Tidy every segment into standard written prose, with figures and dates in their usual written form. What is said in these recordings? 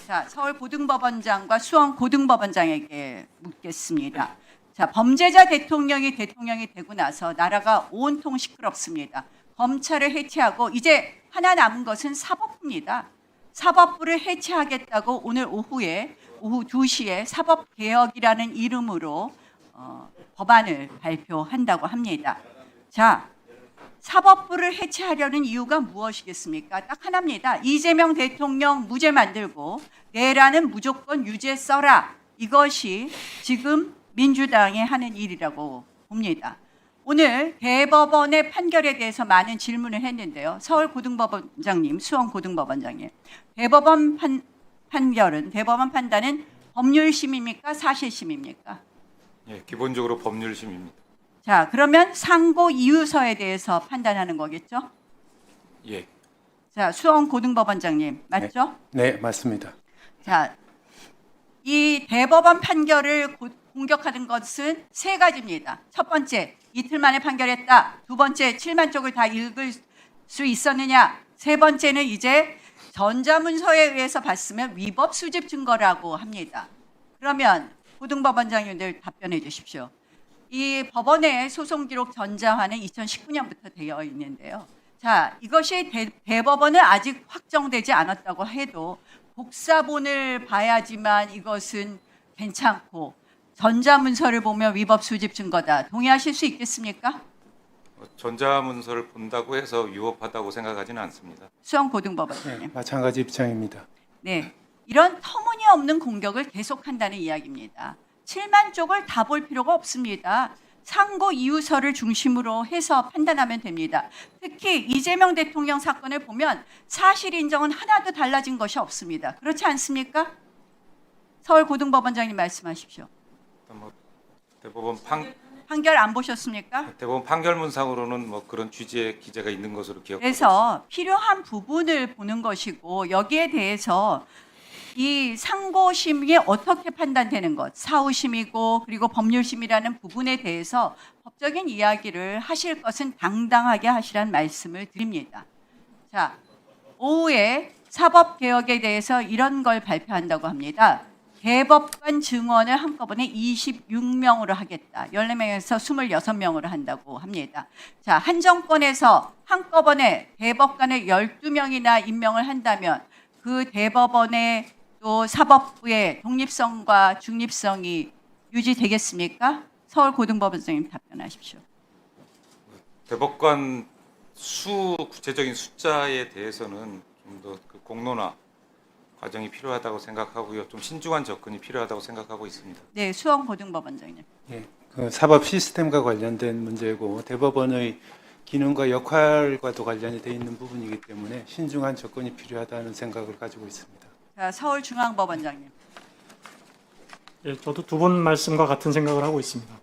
자, 서울고등법원장과 수원고등법원장에게 묻겠습니다. 자, 범죄자 대통령이 되고 나서 나라가 온통 시끄럽습니다. 검찰을 해체하고 이제 하나 남은 것은 사법부입니다. 사법부를 해체하겠다고 오늘 오후 2시에 사법개혁이라는 이름으로 법안을 발표한다고 합니다. 자, 사법부를 해체하려는 이유가 무엇이겠습니까? 딱 하나입니다. 이재명 대통령 무죄 만들고 내란은 무조건 유죄 써라. 이것이 지금 민주당이 하는 일이라고 봅니다. 오늘 대법원의 판결에 대해서 많은 질문을 했는데요. 서울고등법원장님, 수원고등법원장님. 대법원 판단은 법률심입니까? 사실심입니까? 예, 기본적으로 법률심입니다. 자, 그러면 상고 이유서에 대해서 판단하는 거겠죠? 예. 자, 수원고등법원장님, 맞죠? 네, 맞습니다. 자, 이 대법원 판결을 공격하는 것은 세 가지입니다. 첫 번째, 이틀 만에 판결했다. 두 번째, 7만 쪽을 다 읽을 수 있었느냐. 세 번째는 이제 전자문서에 의해서 봤으면 위법 수집 증거라고 합니다. 그러면 고등법원장님들 답변해 주십시오. 이 법원의 소송 기록 전자화는 2019년부터 되어 있는데요. 자, 이것이 대법원은 아직 확정되지 않았다고 해도 복사본을 봐야지만 이것은 괜찮고 전자문서를 보면 위법 수집 증거다. 동의하실 수 있겠습니까? 전자문서를 본다고 해서 위법하다고 생각하지는 않습니다. 수원고등법원장님. 네, 마찬가지 입장입니다. 네, 이런 터무니없는 공격을 계속한다는 이야기입니다. 7만 쪽을 다 볼 필요가 없습니다. 상고 이유서를 중심으로 해서 판단하면 됩니다. 특히 이재명 대통령 사건을 보면 사실 인정은 하나도 달라진 것이 없습니다. 그렇지 않습니까? 서울고등법원장님 말씀하십시오. 뭐 대법원 판결 안 보셨습니까? 판결문상으로는 뭐 그런 취지의 기재가 있는 것으로 기억하고 그래서 필요한 부분을 보는 것이고 여기에 대해서 이 상고심이 어떻게 판단되는 것, 사후심이고 그리고 법률심이라는 부분에 대해서 법적인 이야기를 하실 것은 당당하게 하시라는 말씀을 드립니다. 자, 오후에 사법개혁에 대해서 이런 걸 발표한다고 합니다. 대법관 증원을 한꺼번에 26명으로 하겠다. 14명에서 26명으로 한다고 합니다. 자, 한 정권에서 한꺼번에 대법관을 12명이나 임명을 한다면 그 대법원의 또 사법부의 독립성과 중립성이 유지되겠습니까? 서울고등법원장님 답변하십시오. 대법관 구체적인 숫자에 대해서는 좀 더 그 공론화 과정이 필요하다고 생각하고요. 좀 신중한 접근이 필요하다고 생각하고 있습니다. 네, 수원고등법원장님. 예, 그 사법 시스템과 관련된 문제고 대법원의 기능과 역할과도 관련이 돼 있는 부분이기 때문에 신중한 접근이 필요하다는 생각을 가지고 있습니다. 자, 서울중앙법원장님. 예, 저도 두 분 말씀과 같은 생각을 하고 있습니다.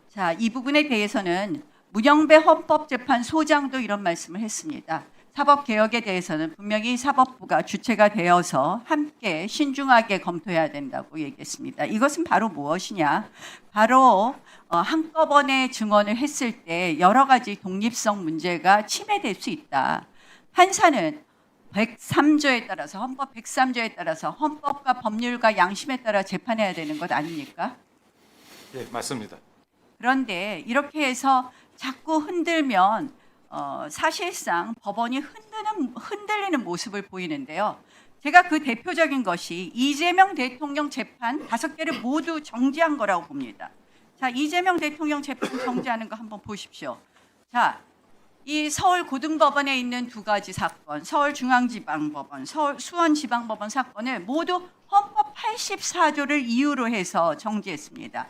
자, 이 부분에 대해서는 문영배 헌법재판소장도 이런 말씀을 했습니다. 사법개혁에 대해서는 분명히 사법부가 주체가 되어서 함께 신중하게 검토해야 된다고 얘기했습니다. 이것은 바로 무엇이냐? 바로 한꺼번에 증언을 했을 때 여러 가지 독립성 문제가 침해될 수 있다. 판사는 103조에 따라서 헌법 103조에 따라서 헌법과 법률과 양심에 따라 재판해야 되는 것 아닙니까? 예, 맞습니다. 그런데 이렇게 해서 자꾸 흔들면 사실상 법원이 흔들리는 모습을 보이는데요. 제가 그 대표적인 것이 이재명 대통령 재판 5개를 모두 정지한 거라고 봅니다. 자, 이재명 대통령 재판 정지하는 거 한번 보십시오. 자, 이 서울고등법원에 있는 두 가지 사건, 서울중앙지방법원, 수원지방법원 사건을 모두 헌법 84조를 이유로 해서 정지했습니다.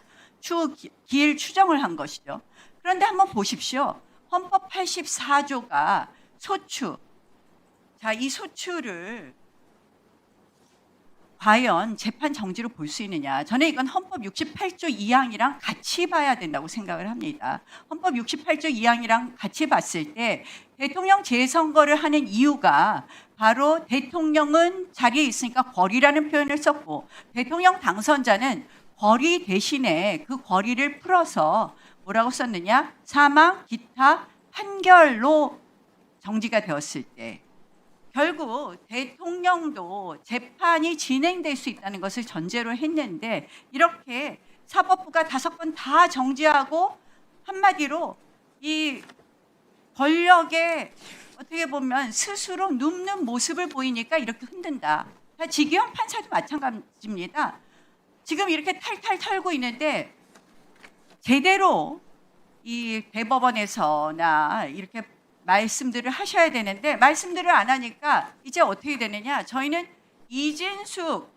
길 추정을 한 것이죠. 그런데 한번 보십시오. 헌법 84조가 소추, 자, 이 소추를 과연 재판 정지로 볼 수 있느냐. 저는 이건 헌법 68조 2항이랑 같이 봐야 된다고 생각을 합니다. 헌법 68조 2항이랑 같이 봤을 때 대통령 재선거를 하는 이유가 바로 대통령은 자리에 있으니까 권리라는 표현을 썼고 대통령 당선자는 권리 대신에 그 권리를 풀어서 뭐라고 썼느냐? 사망, 기타, 판결로 정지가 되었을 때 결국 대통령도 재판이 진행될 수 있다는 것을 전제로 했는데 이렇게 사법부가 5번 다 정지하고 한마디로 이 권력에 어떻게 보면 스스로 눕는 모습을 보이니까 이렇게 흔든다. 다 지기현 판사도 마찬가지입니다. 지금 이렇게 탈탈 털고 있는데 제대로 이 대법원에서나 이렇게 말씀들을 하셔야 되는데 말씀들을 안 하니까 이제 어떻게 되느냐? 저희는 이진숙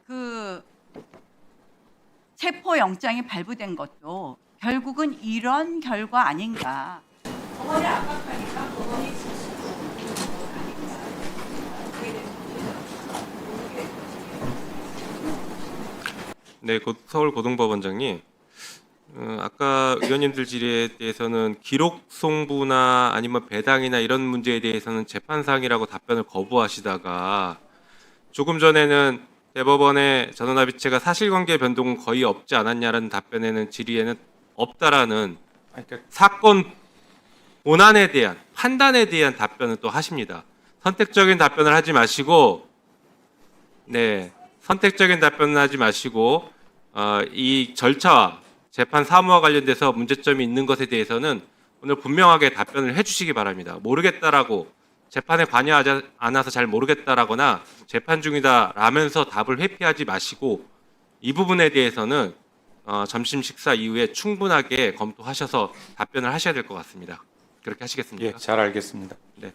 그 체포 영장이 발부된 것도 결국은 이런 결과 아닌가? 법원을 압박하니까 법원이 스스로 네, 서울고등법원장님. 아까 의원님들 질의에 대해서는 기록 송부나 아니면 배당이나 이런 문제에 대해서는 재판사항이라고 답변을 거부하시다가 조금 전에는 대법원의 전원합의체가 사실관계 변동은 거의 없지 않았냐라는 답변에는 질의에는 없다라는 그러니까 사건 본안에 대한 판단에 대한 답변을 또 하십니다. 선택적인 답변을 하지 마시고, 네, 선택적인 답변을 하지 마시고 이 절차와 재판 사무와 관련돼서 문제점이 있는 것에 대해서는 오늘 분명하게 답변을 해주시기 바랍니다. 모르겠다라고 재판에 관여하지 않아서 잘 모르겠다라거나 재판 중이다라면서 답을 회피하지 마시고 이 부분에 대해서는 점심 식사 이후에 충분하게 검토하셔서 답변을 하셔야 될 것 같습니다. 그렇게 하시겠습니까? 예, 잘 알겠습니다. 네.